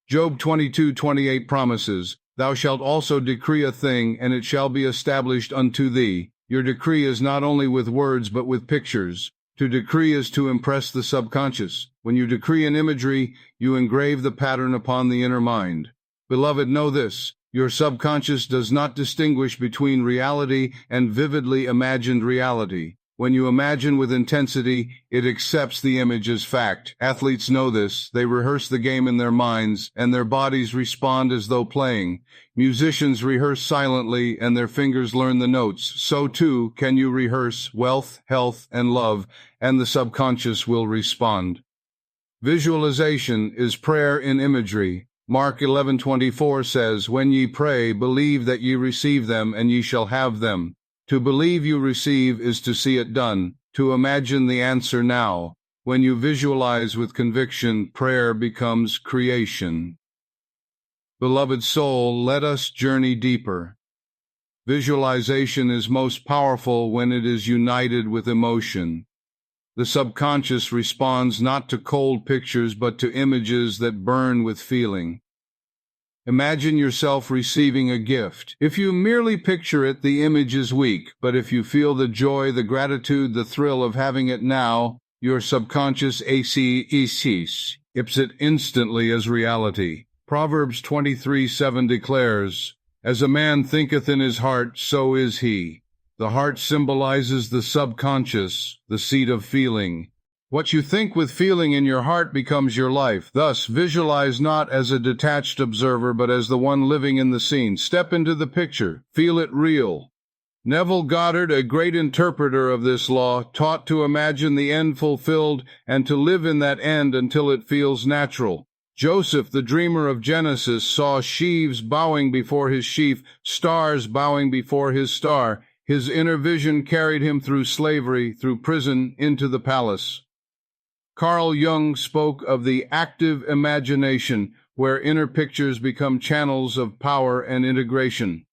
Job 22:28 promises, "Thou shalt also decree a thing, and it shall be established unto thee." Your decree is not only with words, but with pictures. To decree is to impress the subconscious. When you decree in imagery, you engrave the pattern upon the inner mind. Beloved, know this: your subconscious does not distinguish between reality and vividly imagined reality. When you imagine with intensity, it accepts the image as fact. Athletes know this. They rehearse the game in their minds, and their bodies respond as though playing. Musicians rehearse silently, and their fingers learn the notes. So too can you rehearse wealth, health, and love, and the subconscious will respond. Visualization is prayer in imagery. Mark 11:24 says, "When ye pray, believe that ye receive them, and ye shall have them." To believe you receive is to see it done, to imagine the answer now. When you visualize with conviction, prayer becomes creation. Beloved soul, let us journey deeper. Visualization is most powerful when it is united with emotion. The subconscious responds not to cold pictures, but to images that burn with feeling. Imagine yourself receiving a gift. If you merely picture it, the image is weak. But if you feel the joy, the gratitude, the thrill of having it now, your subconscious accepts it instantly as reality. Proverbs 23:7 declares, "As a man thinketh in his heart, so is he." The heart symbolizes the subconscious, the seat of feeling. What you think with feeling in your heart becomes your life. Thus, visualize not as a detached observer, but as the one living in the scene. Step into the picture. Feel it real. Neville Goddard, a great interpreter of this law, taught to imagine the end fulfilled and to live in that end until it feels natural. Joseph, the dreamer of Genesis, saw sheaves bowing before his sheaf, stars bowing before his star. His inner vision carried him through slavery, through prison, into the palace. Carl Jung spoke of the active imagination, where inner pictures become channels of power and integration.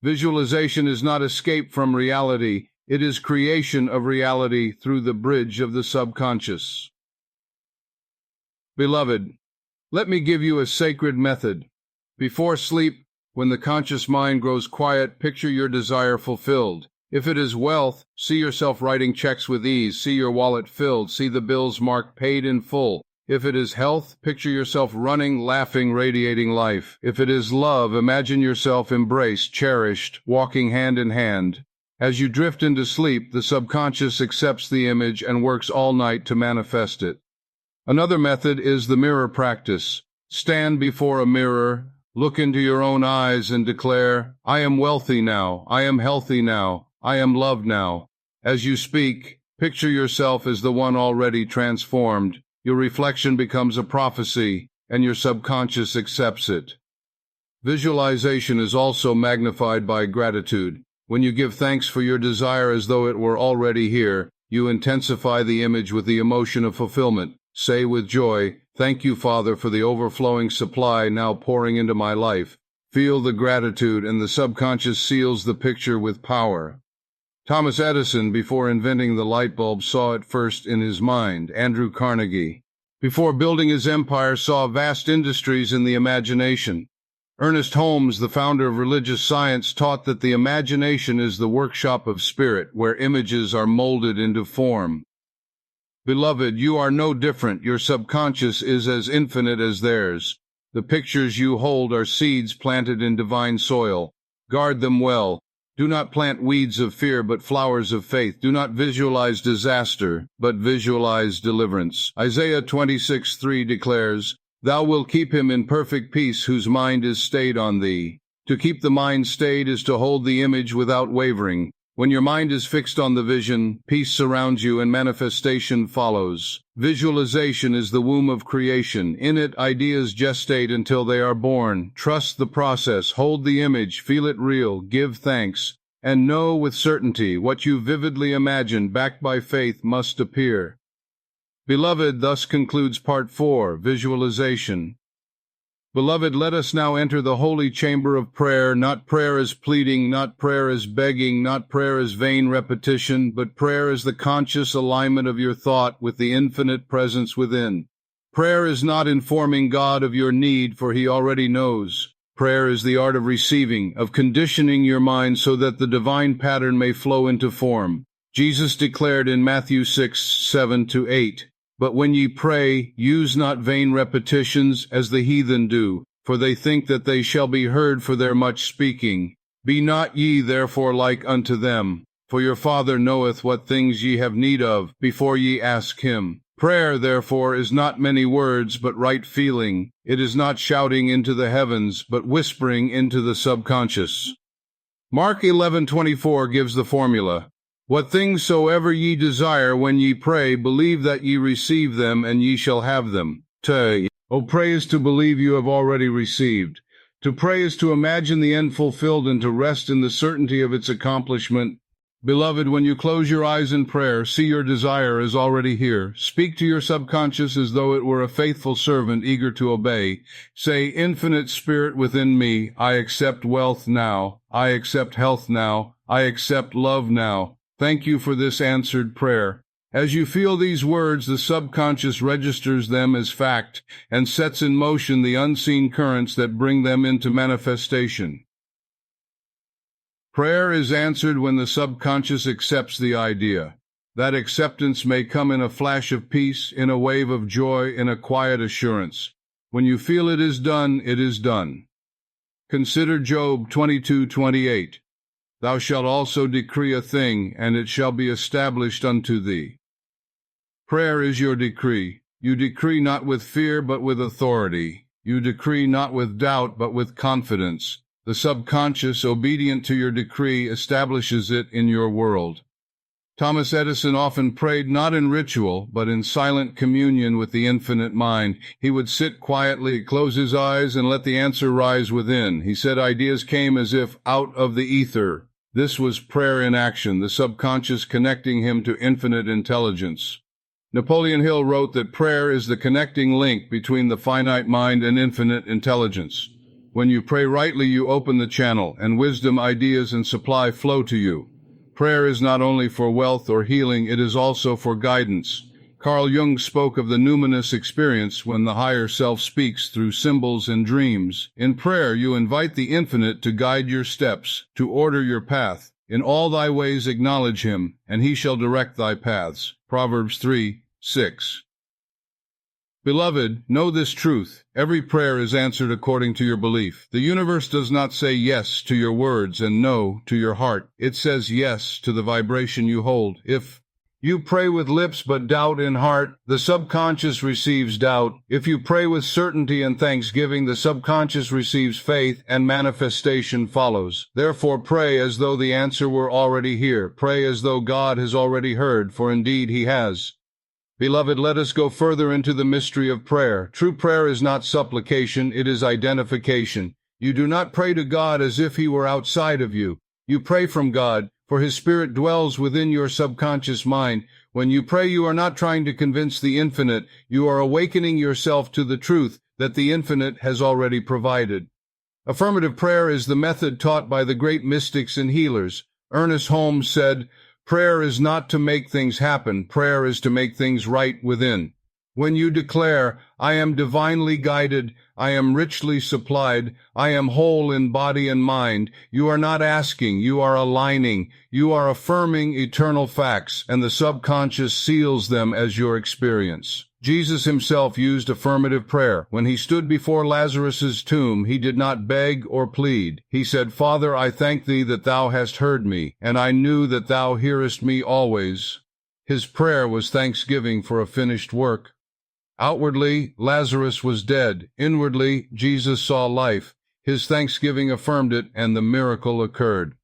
Visualization is not escape from reality, it is creation of reality through the bridge of the subconscious. Beloved, let me give you a sacred method. Before sleep, when the conscious mind grows quiet, picture your desire fulfilled. If it is wealth, see yourself writing checks with ease, see your wallet filled, see the bills marked paid in full. If it is health, picture yourself running, laughing, radiating life. If it is love, imagine yourself embraced, cherished, walking hand in hand. As you drift into sleep, the subconscious accepts the image and works all night to manifest it. Another method is the mirror practice. Stand before a mirror, look into your own eyes and declare, "I am wealthy now, I am healthy now, I am loved now." As you speak, picture yourself as the one already transformed. Your reflection becomes a prophecy, and your subconscious accepts it. Visualization is also magnified by gratitude. When you give thanks for your desire as though it were already here, you intensify the image with the emotion of fulfillment. Say with joy, "Thank you, Father, for the overflowing supply now pouring into my life." Feel the gratitude, and the subconscious seals the picture with power. Thomas Edison, before inventing the light bulb, saw it first in his mind. Andrew Carnegie, before building his empire, saw vast industries in the imagination. Ernest Holmes, the founder of religious science, taught that the imagination is the workshop of spirit, where images are molded into form. Beloved, you are no different. Your subconscious is as infinite as theirs. The pictures you hold are seeds planted in divine soil. Guard them well. Do not plant weeds of fear, but flowers of faith. Do not visualize disaster, but visualize deliverance. Isaiah 26:3 declares, "Thou wilt keep him in perfect peace whose mind is stayed on thee." To keep the mind stayed is to hold the image without wavering. When your mind is fixed on the vision, peace surrounds you and manifestation follows. Visualization is the womb of creation. In it, ideas gestate until they are born. Trust the process, hold the image, feel it real, give thanks, and know with certainty what you vividly imagine, backed by faith, must appear. Beloved, thus concludes Part 4, Visualization. Beloved, let us now enter the holy chamber of prayer, not prayer as pleading, not prayer as begging, not prayer as vain repetition, but prayer as the conscious alignment of your thought with the infinite presence within. Prayer is not informing God of your need, for he already knows. Prayer is the art of receiving, of conditioning your mind so that the divine pattern may flow into form. Jesus declared in Matthew 6:7-8, "But when ye pray, use not vain repetitions, as the heathen do, for they think that they shall be heard for their much speaking. Be not ye therefore like unto them, for your Father knoweth what things ye have need of, before ye ask him." Prayer, therefore, is not many words, but right feeling. It is not shouting into the heavens, but whispering into the subconscious. Mark 11:24 gives the formula. "What things soever ye desire when ye pray, believe that ye receive them, and ye shall have them." Pray is to believe you have already received. To pray is to imagine the end fulfilled and to rest in the certainty of its accomplishment. Beloved, when you close your eyes in prayer, see your desire is already here. Speak to your subconscious as though it were a faithful servant eager to obey. Say, "Infinite Spirit within me, I accept wealth now. I accept health now. I accept love now. Thank you for this answered prayer." As you feel these words, the subconscious registers them as fact and sets in motion the unseen currents that bring them into manifestation. Prayer is answered when the subconscious accepts the idea. That acceptance may come in a flash of peace, in a wave of joy, in a quiet assurance. When you feel it is done, it is done. Consider Job 22:28. "Thou shalt also decree a thing, and it shall be established unto thee." Prayer is your decree. You decree not with fear, but with authority. You decree not with doubt, but with confidence. The subconscious, obedient to your decree, establishes it in your world. Thomas Edison often prayed not in ritual, but in silent communion with the infinite mind. He would sit quietly, close his eyes, and let the answer rise within. He said ideas came as if out of the ether. This was prayer in action, the subconscious connecting him to infinite intelligence. Napoleon Hill wrote that prayer is the connecting link between the finite mind and infinite intelligence. When you pray rightly, you open the channel, and wisdom, ideas, and supply flow to you. Prayer is not only for wealth or healing, it is also for guidance. Carl Jung spoke of the numinous experience when the higher self speaks through symbols and dreams. In prayer, you invite the infinite to guide your steps, to order your path. In all thy ways acknowledge him, and he shall direct thy paths. Proverbs 3:6. Beloved, know this truth. Every prayer is answered according to your belief. The universe does not say yes to your words and no to your heart. It says yes to the vibration you hold. If you pray with lips but doubt in heart, the subconscious receives doubt. If you pray with certainty and thanksgiving, the subconscious receives faith, and manifestation follows. Therefore pray as though the answer were already here. Pray as though God has already heard, for indeed he has. Beloved, let us go further into the mystery of prayer. True prayer is not supplication, it is identification. You do not pray to God as if he were outside of you. You pray from God, for his Spirit dwells within your subconscious mind. When you pray, you are not trying to convince the infinite. You are awakening yourself to the truth that the infinite has already provided. Affirmative prayer is the method taught by the great mystics and healers. Ernest Holmes said, "Prayer is not to make things happen. Prayer is to make things right within." When you declare, "I am divinely guided, I am richly supplied, I am whole in body and mind," you are not asking, you are aligning, you are affirming eternal facts, and the subconscious seals them as your experience. Jesus himself used affirmative prayer. When he stood before Lazarus's tomb, he did not beg or plead. He said, "Father, I thank thee that thou hast heard me, and I knew that thou hearest me always." His prayer was thanksgiving for a finished work. Outwardly, Lazarus was dead. Inwardly, Jesus saw life. His thanksgiving affirmed it, and the miracle occurred.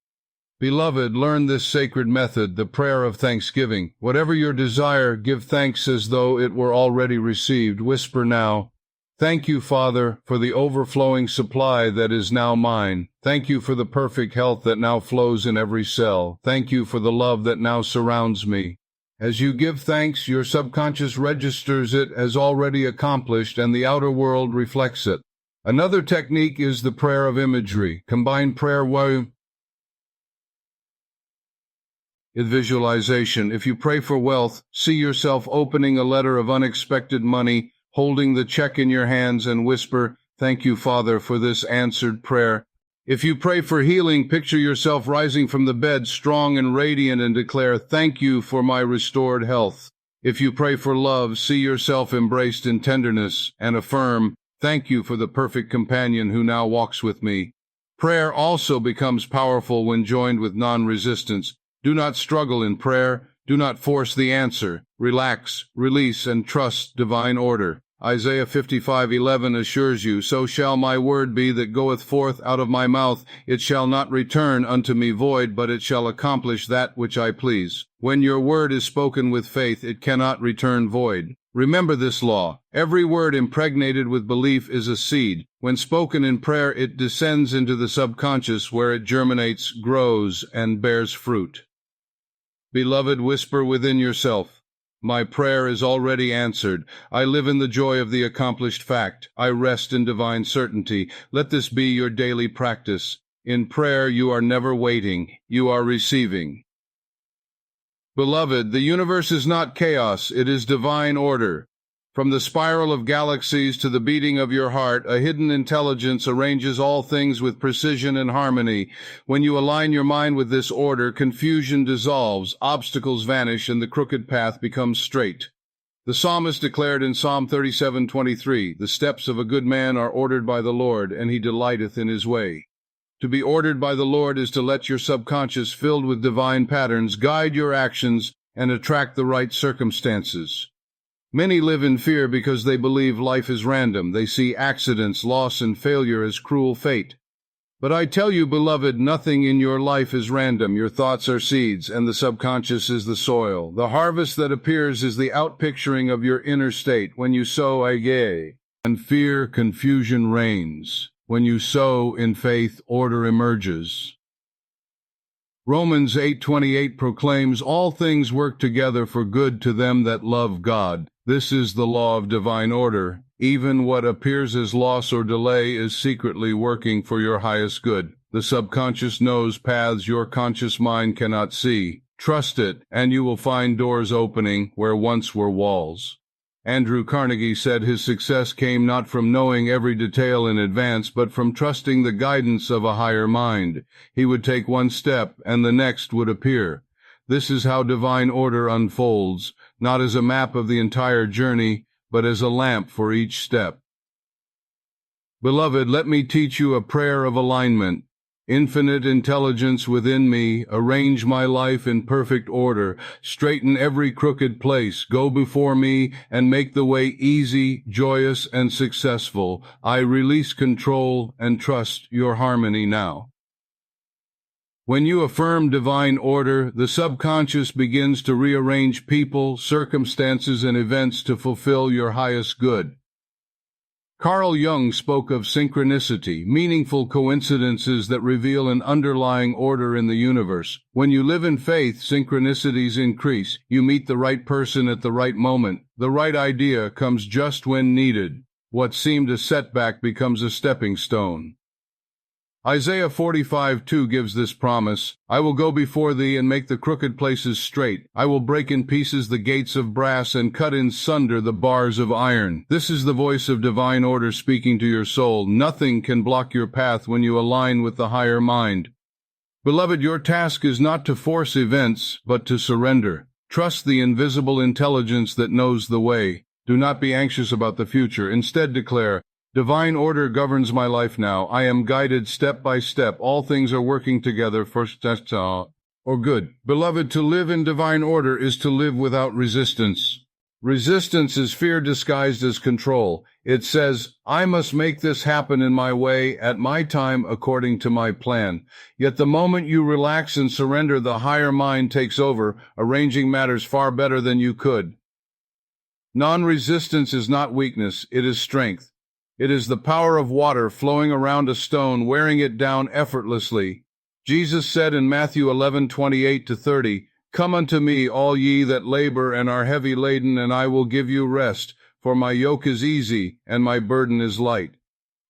Beloved, learn this sacred method, the prayer of thanksgiving. Whatever your desire, give thanks as though it were already received. Whisper now, "Thank you, Father, for the overflowing supply that is now mine. Thank you for the perfect health that now flows in every cell. Thank you for the love that now surrounds me." As you give thanks, your subconscious registers it as already accomplished, and the outer world reflects it. Another technique is the prayer of imagery. Combine prayer with visualization. If you pray for wealth, see yourself opening a letter of unexpected money, holding the check in your hands, and whisper, "Thank you, Father, for this answered prayer." If you pray for healing, picture yourself rising from the bed, strong and radiant, and declare, "Thank you for my restored health." If you pray for love, see yourself embraced in tenderness, and affirm, "Thank you for the perfect companion who now walks with me." Prayer also becomes powerful when joined with non-resistance. Do not struggle in prayer. Do not force the answer. Relax, release, and trust divine order. Isaiah 55:11 assures you, "So shall my word be that goeth forth out of my mouth. It shall not return unto me void, but it shall accomplish that which I please." When your word is spoken with faith, it cannot return void. Remember this law. Every word impregnated with belief is a seed. When spoken in prayer, it descends into the subconscious, where it germinates, grows, and bears fruit. Beloved, whisper within yourself, "My prayer is already answered. I live in the joy of the accomplished fact. I rest in divine certainty." Let this be your daily practice. In prayer, you are never waiting. You are receiving. Beloved, the universe is not chaos. It is divine order. From the spiral of galaxies to the beating of your heart, a hidden intelligence arranges all things with precision and harmony. When you align your mind with this order, confusion dissolves, obstacles vanish, and the crooked path becomes straight. The psalmist declared in Psalm 37:23, "The steps of a good man are ordered by the Lord, and he delighteth in his way." To be ordered by the Lord is to let your subconscious, filled with divine patterns, guide your actions and attract the right circumstances. Many live in fear because they believe life is random. They see accidents, loss, and failure as cruel fate. But I tell you, beloved, nothing in your life is random. Your thoughts are seeds, and the subconscious is the soil. The harvest that appears is the outpicturing of your inner state. When you sow yea, and fear, confusion reigns. When you sow in faith, order emerges. Romans 8:28 proclaims, "All things work together for good to them that love God." This is the law of divine order. Even what appears as loss or delay is secretly working for your highest good. The subconscious knows paths your conscious mind cannot see. Trust it, and you will find doors opening where once were walls. Andrew Carnegie said his success came not from knowing every detail in advance, but from trusting the guidance of a higher mind. He would take one step, and the next would appear. This is how divine order unfolds, not as a map of the entire journey, but as a lamp for each step. Beloved, let me teach you a prayer of alignment. Infinite intelligence within me, arrange my life in perfect order, straighten every crooked place, go before me, and make the way easy, joyous, and successful. I release control and trust your harmony now. When you affirm divine order, the subconscious begins to rearrange people, circumstances, and events to fulfill your highest good. Carl Jung spoke of synchronicity, meaningful coincidences that reveal an underlying order in the universe. When you live in faith, synchronicities increase. You meet the right person at the right moment. The right idea comes just when needed. What seemed a setback becomes a stepping stone. Isaiah 45:2 gives this promise, "I will go before thee and make the crooked places straight. I will break in pieces the gates of brass and cut in sunder the bars of iron." This is the voice of divine order speaking to your soul. Nothing can block your path when you align with the higher mind. Beloved, your task is not to force events, but to surrender. Trust the invisible intelligence that knows the way. Do not be anxious about the future. Instead declare, "Divine order governs my life now. I am guided step by step. All things are working together for or good." Beloved, to live in divine order is to live without resistance. Resistance is fear disguised as control. It says, I must make this happen in my way, at my time, according to my plan. Yet the moment you relax and surrender, the higher mind takes over, arranging matters far better than you could. Non-resistance is not weakness, it is strength. It is the power of water flowing around a stone, wearing it down effortlessly. Jesus said in Matthew 11:28-30, Come unto me, all ye that labor and are heavy laden, and I will give you rest, for my yoke is easy and my burden is light.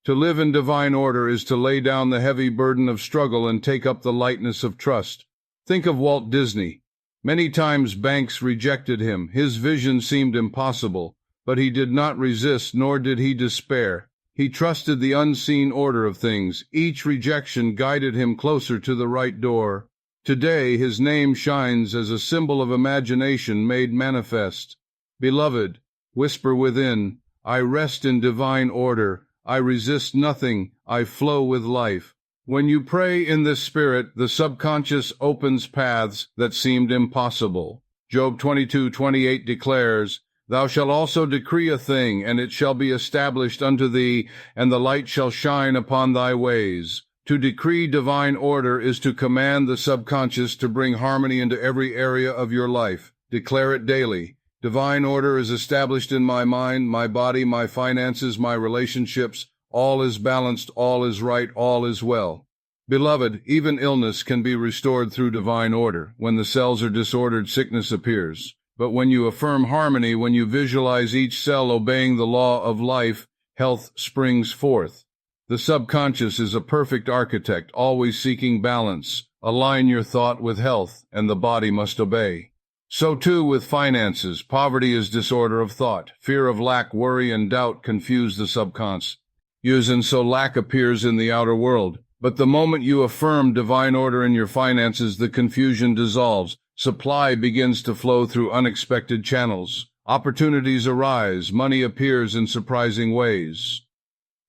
To live in divine order is to lay down the heavy burden of struggle and take up the lightness of trust. Think of Walt Disney. Many times banks rejected him. His vision seemed impossible, but he did not resist, nor did he despair. He trusted the unseen order of things. Each rejection guided him closer to the right door. Today his name shines as a symbol of imagination made manifest. Beloved, whisper within, I rest in divine order. I resist nothing. I flow with life. When you pray in this spirit, the subconscious opens paths that seemed impossible. Job 22:28 declares, Thou shalt also decree a thing, and it shall be established unto thee, and the light shall shine upon thy ways. To decree divine order is to command the subconscious to bring harmony into every area of your life. Declare it daily. Divine order is established in my mind, my body, my finances, my relationships. All is balanced, all is right, all is well. Beloved, even illness can be restored through divine order. When the cells are disordered, sickness appears. But when you affirm harmony, when you visualize each cell obeying the law of life, health springs forth. The subconscious is a perfect architect, always seeking balance. Align your thought with health, and the body must obey. So too with finances. Poverty is disorder of thought. Fear of lack, worry, and doubt confuse the subconscious. And so lack appears in the outer world. But the moment you affirm divine order in your finances, the confusion dissolves. Supply begins to flow through unexpected channels. Opportunities arise. Money appears in surprising ways.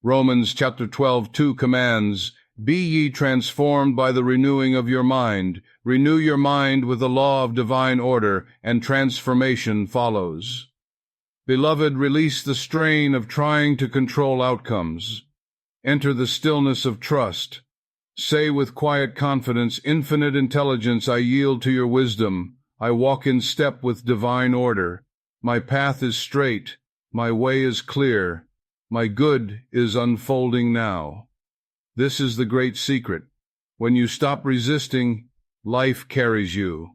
Romans chapter 12:2 commands, Be ye transformed by the renewing of your mind. Renew your mind with the law of divine order, and transformation follows. Beloved, release the strain of trying to control outcomes. Enter the stillness of trust. Say with quiet confidence, Infinite intelligence, I yield to your wisdom. I walk in step with divine order. My path is straight. My way is clear. My good is unfolding now. This is the great secret. When you stop resisting, life carries you.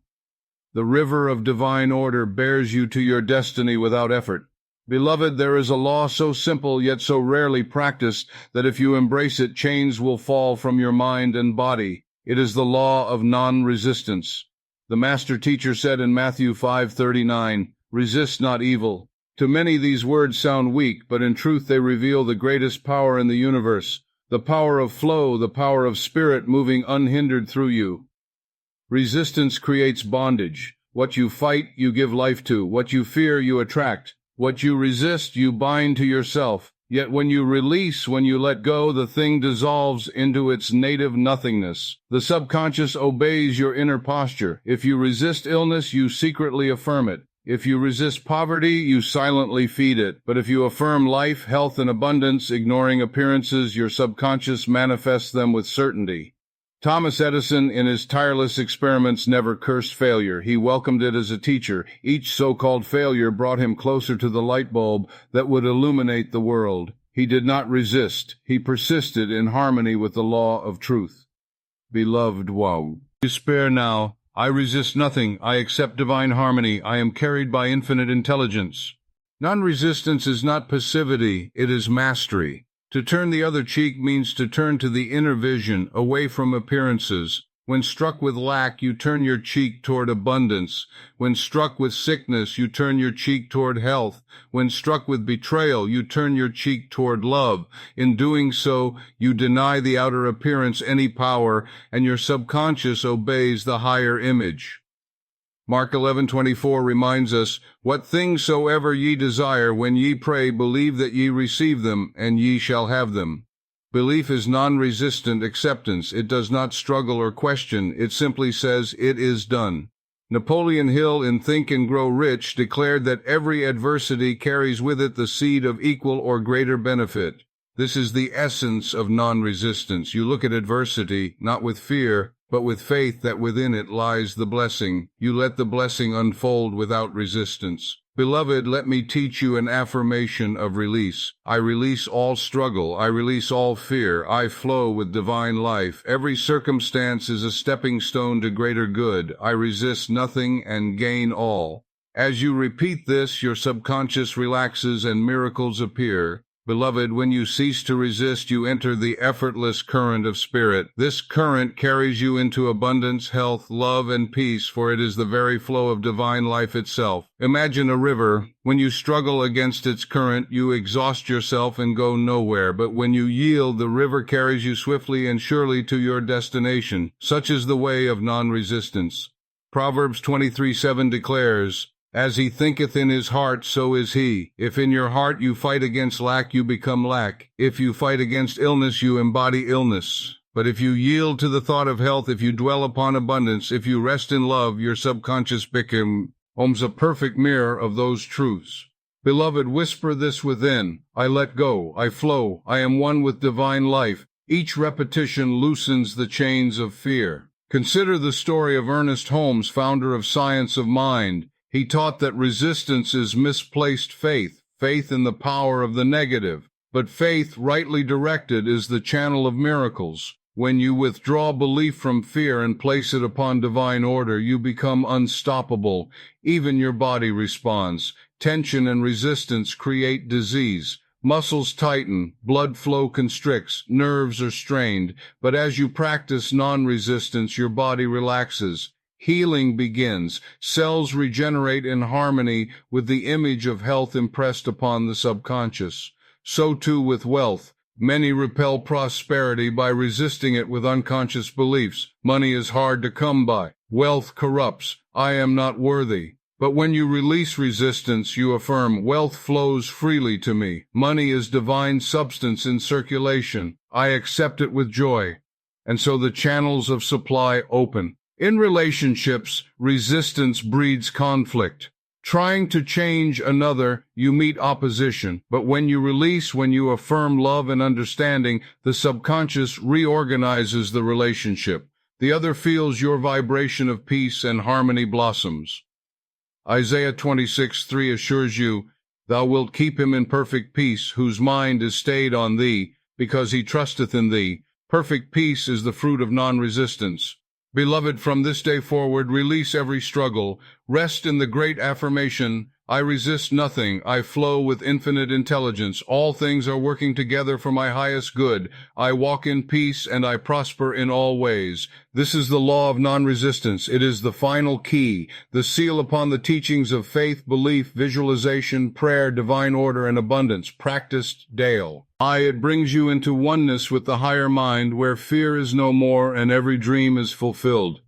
The river of divine order bears you to your destiny without effort. Beloved, there is a law so simple yet so rarely practiced that if you embrace it, chains will fall from your mind and body. It is the law of non-resistance. The master teacher said in Matthew 5:39, Resist not evil. To many these words sound weak, but in truth they reveal the greatest power in the universe, the power of flow, the power of spirit moving unhindered through you. Resistance creates bondage. What you fight, you give life to. What you fear, you attract. What you resist, you bind to yourself. Yet when you release, when you let go, the thing dissolves into its native nothingness. The subconscious obeys your inner posture. If you resist illness, you secretly affirm it. If you resist poverty, you silently feed it. But if you affirm life, health, and abundance, ignoring appearances, your subconscious manifests them with certainty. Thomas Edison, in his tireless experiments, never cursed failure. He welcomed it as a teacher. Each so-called failure brought him closer to the light bulb that would illuminate the world. He did not resist. He persisted in harmony with the law of truth. Beloved, wow. Despair now. I resist nothing. I accept divine harmony. I am carried by infinite intelligence. Non-resistance is not passivity. It is mastery. To turn the other cheek means to turn to the inner vision, away from appearances. When struck with lack, you turn your cheek toward abundance. When struck with sickness, you turn your cheek toward health. When struck with betrayal, you turn your cheek toward love. In doing so, you deny the outer appearance any power, and your subconscious obeys the higher image. Mark 11:24 reminds us, What things soever ye desire, when ye pray, believe that ye receive them, and ye shall have them. Belief is non-resistant acceptance. It does not struggle or question. It simply says, it is done. Napoleon Hill in Think and Grow Rich declared that every adversity carries with it the seed of equal or greater benefit. This is the essence of non-resistance. You look at adversity not with fear, but with faith that within it lies the blessing. You let the blessing unfold without resistance. Beloved, let me teach you an affirmation of release. I release all struggle. I release all fear. I flow with divine life. Every circumstance is a stepping stone to greater good. I resist nothing and gain all. As you repeat this, your subconscious relaxes and miracles appear. Beloved, when you cease to resist, you enter the effortless current of spirit. This current carries you into abundance, health, love, and peace, for it is the very flow of divine life itself. Imagine a river. When you struggle against its current, you exhaust yourself and go nowhere. But when you yield, the river carries you swiftly and surely to your destination. Such is the way of non-resistance. Proverbs 23:7 declares, "As he thinketh in his heart, so is he." If in your heart you fight against lack, you become lack. If you fight against illness, you embody illness. But if you yield to the thought of health, if you dwell upon abundance, if you rest in love, your subconscious becomes a perfect mirror of those truths. Beloved, whisper this within. I let go. I flow. I am one with divine life. Each repetition loosens the chains of fear. Consider the story of Ernest Holmes, founder of Science of Mind. He taught that resistance is misplaced faith, faith in the power of the negative. But faith, rightly directed, is the channel of miracles. When you withdraw belief from fear and place it upon divine order, you become unstoppable. Even your body responds. Tension and resistance create disease. Muscles tighten, blood flow constricts, nerves are strained. But as you practice non-resistance, your body relaxes. Healing begins. Cells regenerate in harmony with the image of health impressed upon the subconscious. So too with wealth. Many repel prosperity by resisting it with unconscious beliefs. Money is hard to come by. Wealth corrupts. I am not worthy. But when you release resistance, you affirm, wealth flows freely to me. Money is divine substance in circulation. I accept it with joy. And so the channels of supply open. In relationships, resistance breeds conflict. Trying to change another, you meet opposition. But when you release, when you affirm love and understanding, the subconscious reorganizes the relationship. The other feels your vibration of peace and harmony blossoms. Isaiah 26:3 assures you, Thou wilt keep him in perfect peace, whose mind is stayed on thee, because he trusteth in thee. Perfect peace is the fruit of non-resistance. Beloved, from this day forward, release every struggle. Rest in the great affirmation, I resist nothing. I flow with infinite intelligence. All things are working together for my highest good. I walk in peace and I prosper in all ways. This is the law of non-resistance. It is the final key, the seal upon the teachings of faith, belief, visualization, prayer, divine order, and abundance, practiced daily. It brings you into oneness with the higher mind, where fear is no more and every dream is fulfilled.